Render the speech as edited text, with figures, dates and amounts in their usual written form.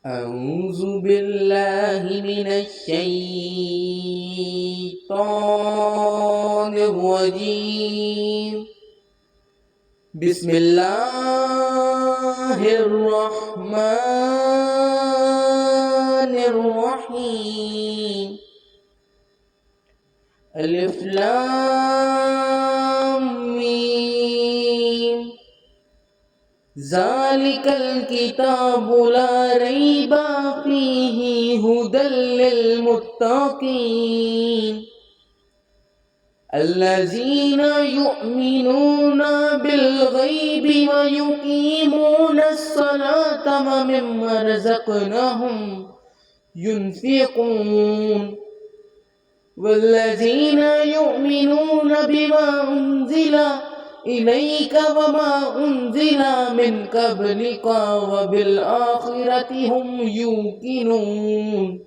أعوذ بالله من الشيطان الرجيم. بسم الله الرحمن الرحيم. ألف لام ميم. ذلك الكتاب لا ريب فيه هدى للمتقين الذين يؤمنون بالغيب ويقيمون الصلاة ومما رزقناهم ينفقون والذين يؤمنون بما أنزل إليك وما أنزل من قبلك وبالآخرة هم يوقنون